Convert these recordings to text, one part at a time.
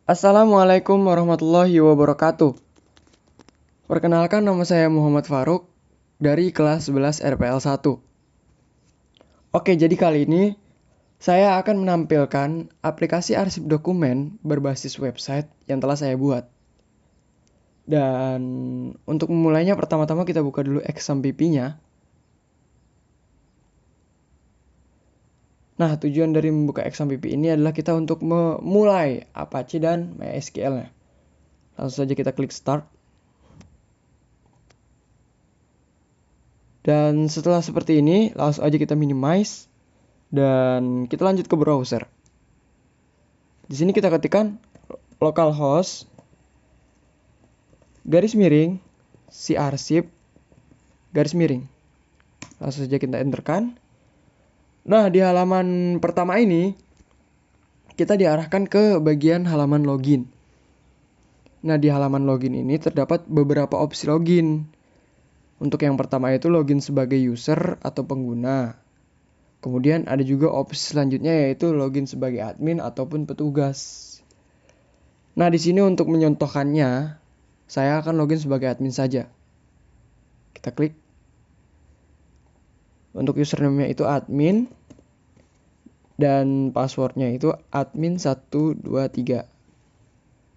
Assalamualaikum warahmatullahi wabarakatuh. Perkenalkan, nama saya Muhammad Faruk dari kelas 11 RPL 1. Oke, jadi kali ini saya akan menampilkan aplikasi arsip dokumen berbasis website yang telah saya buat. Dan untuk memulainya, pertama-tama kita buka dulu XAMPP-nya. Nah, tujuan dari membuka XAMPP ini adalah kita untuk memulai Apache dan MySQL-nya. Langsung saja kita klik Start. Dan setelah seperti ini, langsung aja kita minimize dan kita lanjut ke browser. Di sini kita ketikkan localhost /c/arsip /. Langsung saja kita enterkan. Nah, di halaman pertama ini kita diarahkan ke bagian halaman login. Nah, di halaman login ini terdapat beberapa opsi login. Untuk yang pertama itu login sebagai user atau pengguna. Kemudian ada juga opsi selanjutnya yaitu login sebagai admin ataupun petugas. Nah, di sini untuk menyontohkannya, saya akan login sebagai admin saja. Kita klik. Untuk username-nya itu admin dan passwordnya itu admin123.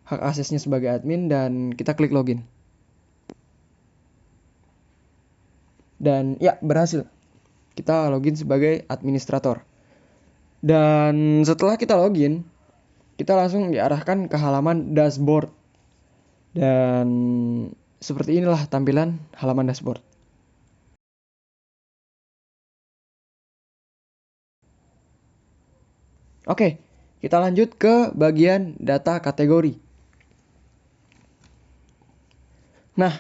Hak aksesnya sebagai admin dan kita klik login. Dan ya, berhasil. Kita login sebagai administrator. Dan setelah kita login, kita langsung diarahkan ke halaman dashboard. Dan seperti inilah tampilan halaman dashboard. Oke, kita lanjut ke bagian data kategori. Nah,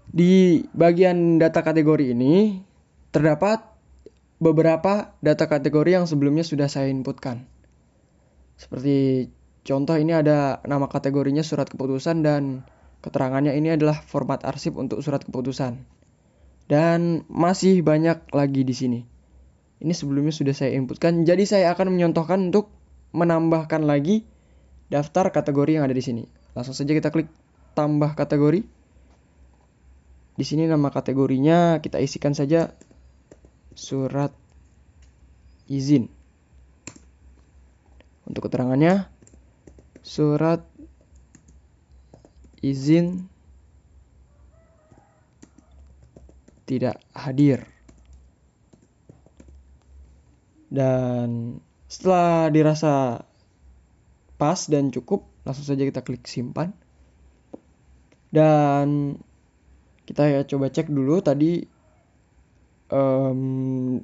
di bagian data kategori ini terdapat beberapa data kategori yang sebelumnya sudah saya inputkan. Seperti contoh, ini ada nama kategorinya surat keputusan dan keterangannya ini adalah format arsip untuk surat keputusan. Dan masih banyak lagi di sini. Ini sebelumnya sudah saya inputkan, jadi saya akan menyontohkan untuk menambahkan lagi daftar kategori yang ada di sini. Langsung saja kita klik tambah kategori. Di sini nama kategorinya kita isikan saja surat izin. Untuk keterangannya surat izin tidak hadir. Dan setelah dirasa pas dan cukup, langsung saja kita klik simpan. Dan kita coba cek dulu tadi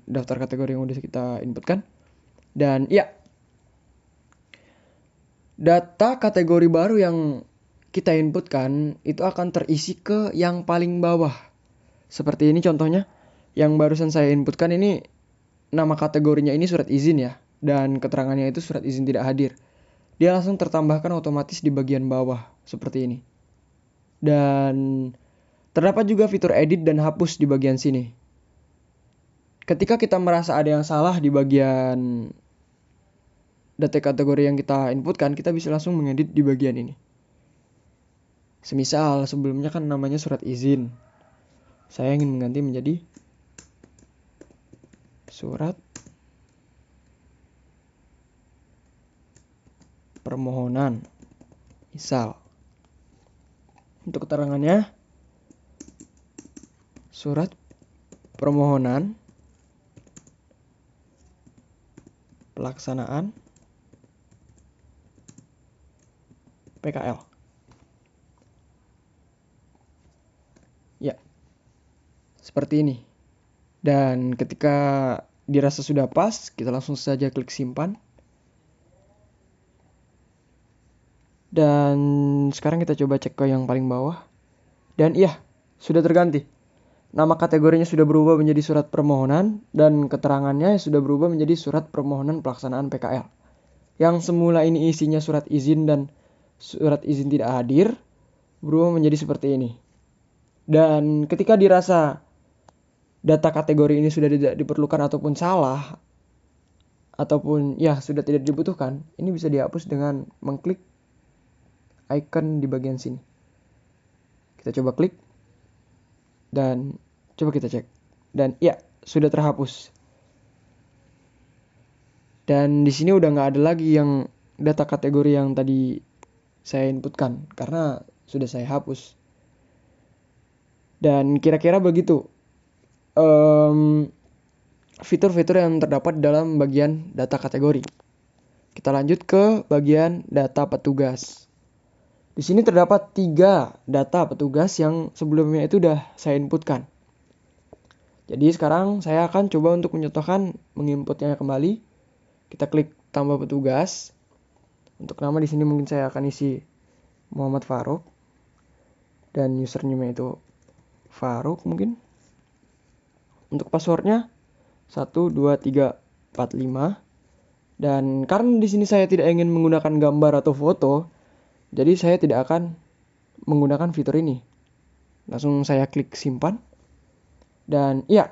daftar kategori yang udah kita inputkan. Dan ya, data kategori baru yang kita inputkan itu akan terisi ke yang paling bawah. Seperti ini contohnya, yang barusan saya inputkan ini nama kategorinya ini surat izin ya, dan keterangannya itu surat izin tidak hadir. Dia langsung tertambahkan otomatis di bagian bawah seperti ini. Dan terdapat juga fitur edit dan hapus di bagian sini. Ketika kita merasa ada yang salah di bagian data kategori yang kita inputkan, kita bisa langsung mengedit di bagian ini. Semisal sebelumnya kan namanya surat izin. Saya ingin mengganti menjadi surat permohonan. Misal. Untuk keterangannya surat permohonan pelaksanaan PKL. Ya, seperti ini. Dan ketika dirasa sudah pas, kita langsung saja klik simpan. Dan sekarang kita coba cek ke yang paling bawah. Dan iya, sudah terganti. Nama kategorinya sudah berubah menjadi surat permohonan dan keterangannya sudah berubah menjadi surat permohonan pelaksanaan PKL. Yang semula ini isinya surat izin dan surat izin tidak hadir, berubah menjadi seperti ini. Dan ketika dirasa data kategori ini sudah tidak diperlukan ataupun salah, ataupun ya sudah tidak dibutuhkan, ini bisa dihapus dengan mengklik icon di bagian sini. Kita coba klik dan coba kita cek. Dan ya, sudah terhapus. Dan di sini udah nggak ada lagi yang data kategori yang tadi saya inputkan karena sudah saya hapus. Dan kira-kira begitu fitur-fitur yang terdapat dalam bagian data kategori. Kita lanjut ke bagian data petugas. Di sini terdapat 3 data petugas yang sebelumnya itu udah saya inputkan. Jadi sekarang saya akan coba untuk mencontohkan menginputnya kembali. Kita klik tambah petugas. Untuk nama di sini mungkin saya akan isi Muhammad Faruk dan username itu Faruk mungkin. Untuk passwordnya 12345. Dan karena di sini saya tidak ingin menggunakan gambar atau foto, jadi saya tidak akan menggunakan fitur ini. Langsung saya klik simpan. Dan ya,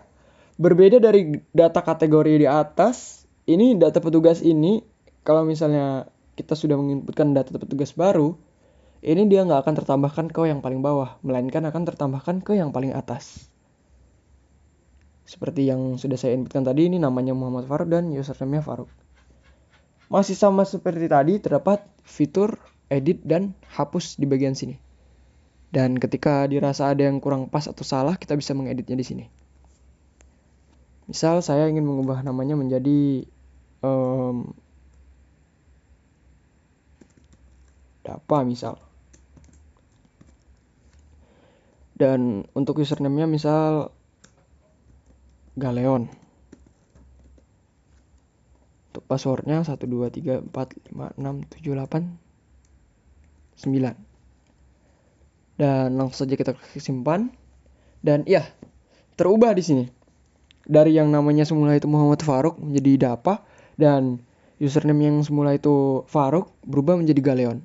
berbeda dari data kategori di atas, ini data petugas ini, kalau misalnya kita sudah menginputkan data petugas baru, ini dia nggak akan tertambahkan ke yang paling bawah, melainkan akan tertambahkan ke yang paling atas. Seperti yang sudah saya inputkan tadi, ini namanya Muhammad Faruk dan username-nya Faruk. Masih sama seperti tadi, terdapat fitur edit dan hapus di bagian sini. Dan ketika dirasa ada yang kurang pas atau salah, kita bisa mengeditnya di sini. Misal saya ingin mengubah namanya menjadi Dapa misal. Dan untuk username-nya misal Galeon. Untuk passwordnya 123456789. Dan langsung saja kita klik simpan. Dan ya, terubah di sini. Dari yang namanya semula itu Muhammad Faruk menjadi Dapa, dan username yang semula itu Faruk berubah menjadi Galeon.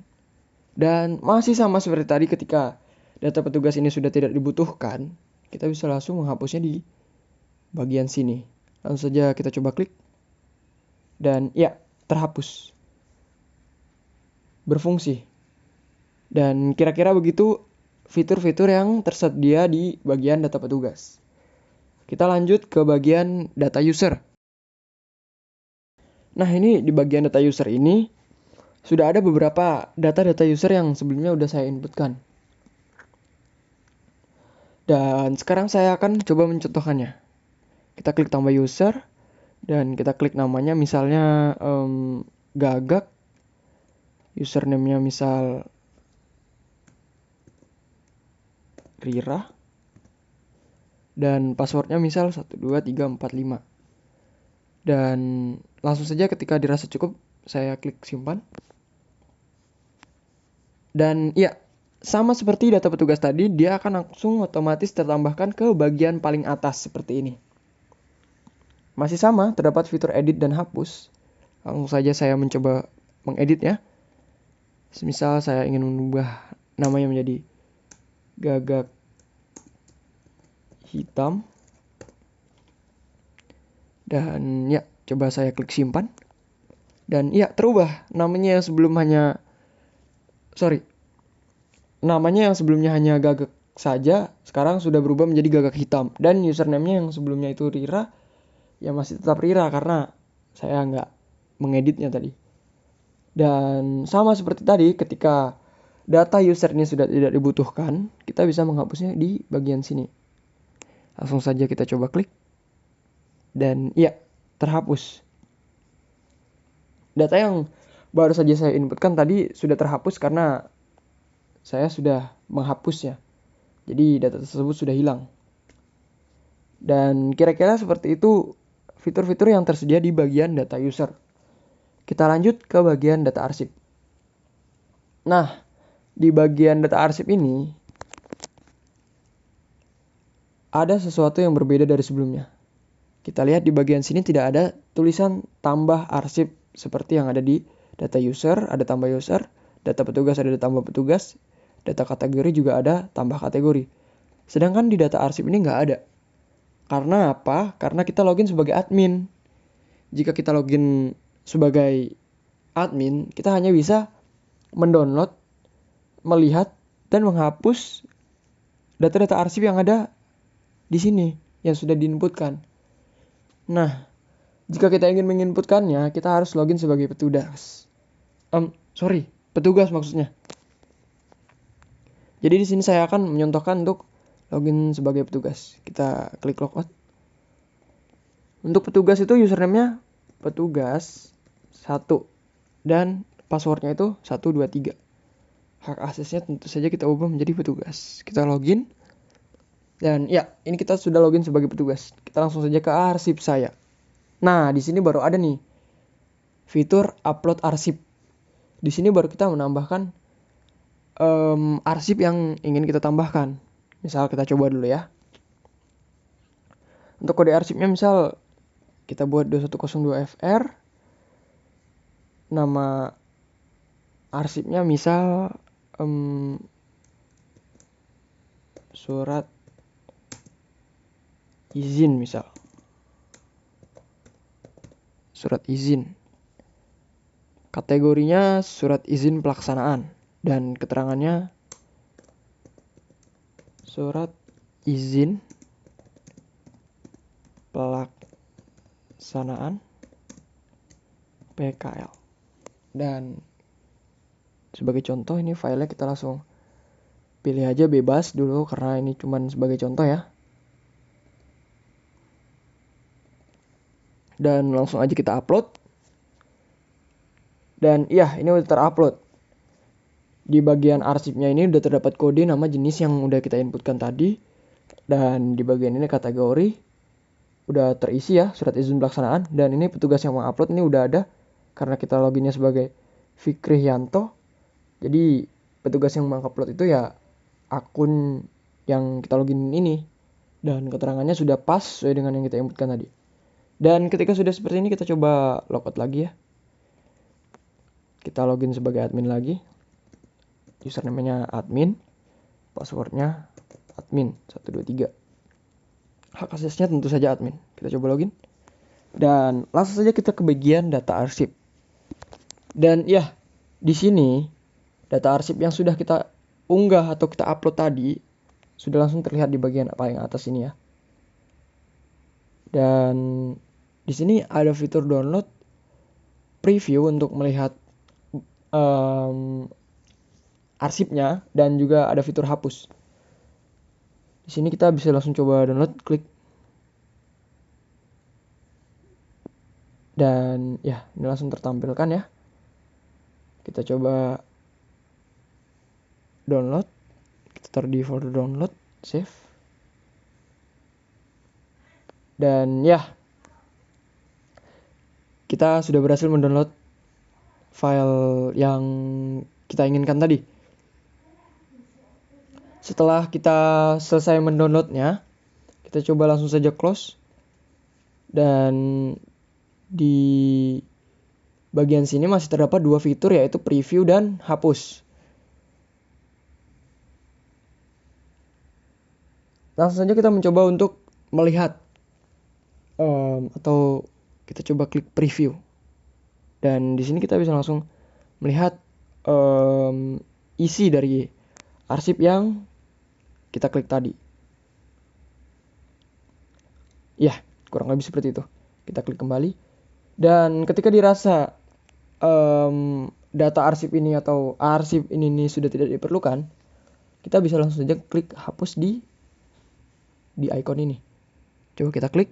Dan masih sama seperti tadi, ketika data petugas ini sudah tidak dibutuhkan, kita bisa langsung menghapusnya di bagian sini. Langsung saja kita coba klik. Dan ya, terhapus. Berfungsi. Dan kira-kira begitu fitur-fitur yang tersedia di bagian data petugas. Kita lanjut ke bagian data user. Nah, ini di bagian data user ini sudah ada beberapa data-data user yang sebelumnya udah saya inputkan. Dan sekarang saya akan coba mencontohkannya. Kita klik tambah user dan kita klik namanya misalnya Gagak. Username-nya misal Rira. Dan passwordnya misal 12345. Dan langsung saja ketika dirasa cukup, saya klik simpan. Dan ya, sama seperti data petugas tadi, dia akan langsung otomatis tertambahkan ke bagian paling atas seperti ini. Masih sama, terdapat fitur edit dan hapus. Langsung saja saya mencoba mengeditnya. Misal saya ingin mengubah namanya menjadi Gagak Hitam. Dan ya, coba saya klik simpan. Dan ya, terubah. Namanya yang sebelumnya hanya Gagak saja, sekarang sudah berubah menjadi Gagak Hitam. Dan username-nya yang sebelumnya itu Rira, ya masih tetap Rira karena saya nggak mengeditnya tadi. Dan sama seperti tadi, ketika data user ini sudah tidak dibutuhkan, kita bisa menghapusnya di bagian sini. Langsung saja kita coba klik. Dan ya, terhapus. Data yang baru saja saya inputkan tadi sudah terhapus karena saya sudah menghapusnya. Jadi data tersebut sudah hilang. Dan kira-kira seperti itu fitur-fitur yang tersedia di bagian data user. Kita lanjut ke bagian data arsip. Nah, di bagian data arsip ini ada sesuatu yang berbeda dari sebelumnya. Kita lihat di bagian sini tidak ada tulisan tambah arsip seperti yang ada di data user, ada tambah user, data petugas ada tambah petugas, data kategori juga ada tambah kategori. Sedangkan di data arsip ini nggak ada. Karena apa? Karena kita login sebagai admin. Jika kita login sebagai admin, kita hanya bisa mendownload melihat dan menghapus data-data arsip yang ada di sini yang sudah diinputkan. Nah, jika kita ingin menginputkannya, kita harus login sebagai petugas. Petugas maksudnya. Jadi di sini saya akan menyontohkan untuk login sebagai petugas. Kita klik logout. Untuk petugas itu username-nya petugas 1 dan passwordnya itu 123. Hak aksesnya tentu saja kita ubah menjadi petugas. Kita login. Dan ya, ini kita sudah login sebagai petugas. Kita langsung saja ke arsip saya. Nah, di sini baru ada nih fitur upload arsip. Di sini baru kita menambahkan arsip yang ingin kita tambahkan. Misal kita coba dulu ya. Untuk kode arsipnya misal kita buat 2102FR. Nama arsipnya misal surat izin misal. Surat izin. Kategorinya surat izin pelaksanaan dan keterangannya surat izin pelaksanaan PKL. Dan sebagai contoh ini filenya kita langsung pilih aja bebas dulu karena ini cuman sebagai contoh ya. Dan langsung aja kita upload. Dan iya, ini udah terupload. Di bagian arsipnya ini udah terdapat kode nama jenis yang udah kita inputkan tadi. Dan di bagian ini kategori udah terisi ya, surat izin pelaksanaan. Dan ini petugas yang mengupload ini udah ada karena kita loginnya sebagai Fikrihanto. Jadi petugas yang mengupload itu ya akun yang kita login ini. Dan keterangannya sudah pas sesuai dengan yang kita inputkan tadi. Dan ketika sudah seperti ini kita coba logout lagi ya. Kita login sebagai admin lagi. Username-nya admin. Passwordnya admin 123. Hak aksesnya tentu saja admin. Kita coba login. Dan langsung saja kita ke bagian data arsip. Dan ya, di sini data arsip yang sudah kita unggah atau kita upload tadi sudah langsung terlihat di bagian paling atas ini ya. Dan di sini ada fitur download preview untuk melihat arsipnya dan juga ada fitur hapus. Di sini kita bisa langsung coba download, klik. Dan ya, ini langsung tertampilkan ya. Kita coba download. Kita taruh di folder download, save. Dan ya, kita sudah berhasil mendownload file yang kita inginkan tadi. Setelah kita selesai mendownloadnya, kita coba langsung saja close. Dan di bagian sini masih terdapat dua fitur yaitu preview dan hapus. Langsung saja kita mencoba untuk melihat atau kita coba klik preview. Dan di sini kita bisa langsung melihat isi dari arsip yang kita klik tadi. Ya, kurang lebih seperti itu. Kita klik kembali. Dan ketika dirasa data arsip ini atau arsip ini sudah tidak diperlukan, kita bisa langsung saja klik hapus di icon ini. Coba kita klik.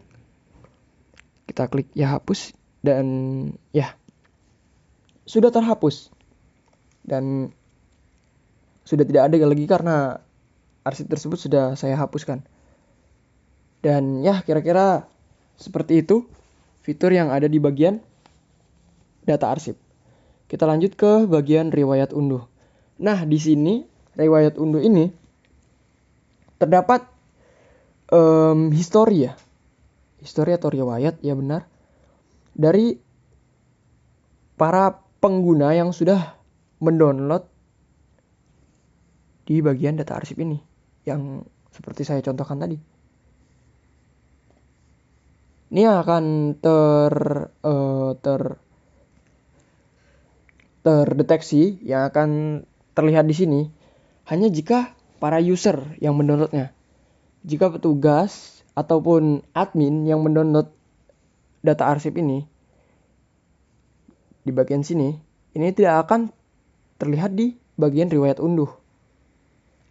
Kita klik ya hapus. Dan ya, sudah terhapus. Dan sudah tidak ada lagi karena arsip tersebut sudah saya hapuskan. Dan ya, kira-kira seperti itu fitur yang ada di bagian data arsip. Kita lanjut ke bagian riwayat unduh. Nah, di sini riwayat unduh ini terdapat histori ya. Histori atau riwayat, ya benar. Dari para pengguna yang sudah mendownload di bagian data arsip ini. Yang seperti saya contohkan tadi. Ini akan terdeteksi yang akan terlihat di sini hanya jika para user yang mendownloadnya. Jika petugas ataupun admin yang mendownload data arsip ini di bagian sini, ini tidak akan terlihat di bagian riwayat unduh.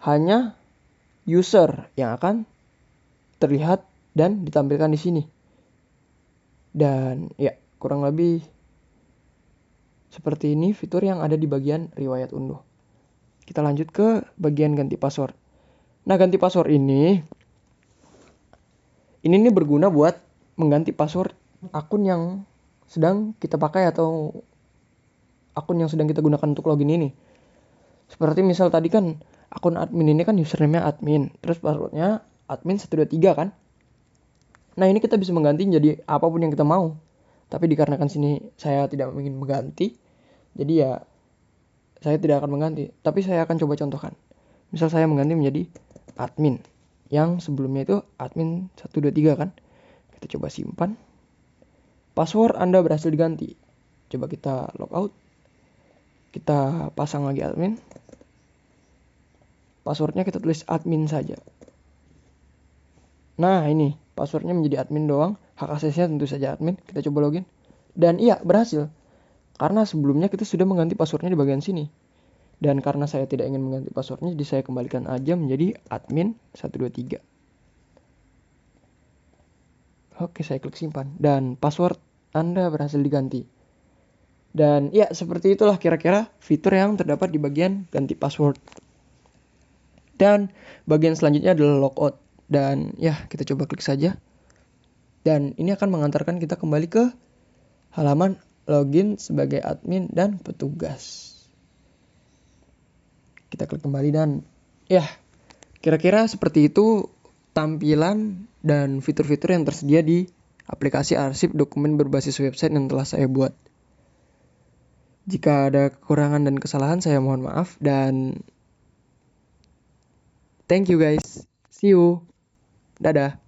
Hanya user yang akan terlihat dan ditampilkan di sini. Dan ya, kurang lebih seperti ini fitur yang ada di bagian riwayat unduh. Kita lanjut ke bagian ganti password. Nah, ganti password ini berguna buat mengganti password akun yang sedang kita pakai atau akun yang sedang kita gunakan untuk login ini. Seperti misal tadi kan akun admin ini kan username-nya admin, terus passwordnya admin 123 kan. Nah, ini kita bisa mengganti jadi apapun yang kita mau. Tapi dikarenakan sini saya tidak ingin mengganti, jadi ya saya tidak akan mengganti. Tapi saya akan coba contohkan. Misal saya mengganti menjadi admin yang sebelumnya itu admin 123 kan. Kita coba simpan. Password Anda berhasil diganti. Coba kita logout. Kita pasang lagi admin. Passwordnya kita tulis admin saja. Nah, ini passwordnya menjadi admin doang. Hak aksesnya tentu saja admin. Kita coba login. Dan iya, berhasil. Karena sebelumnya kita sudah mengganti passwordnya di bagian sini. Dan karena saya tidak ingin mengganti passwordnya, jadi saya kembalikan aja menjadi admin 123. Oke, saya klik simpan. Dan password Anda berhasil diganti. Dan ya, seperti itulah kira-kira fitur yang terdapat di bagian ganti password. Dan bagian selanjutnya adalah logout. Dan ya, kita coba klik saja. Dan ini akan mengantarkan kita kembali ke halaman login sebagai admin dan petugas. Kita klik kembali dan ya, kira-kira seperti itu tampilan dan fitur-fitur yang tersedia di aplikasi arsip dokumen berbasis website yang telah saya buat. Jika ada kekurangan dan kesalahan, saya mohon maaf dan thank you guys. See you. Dadah.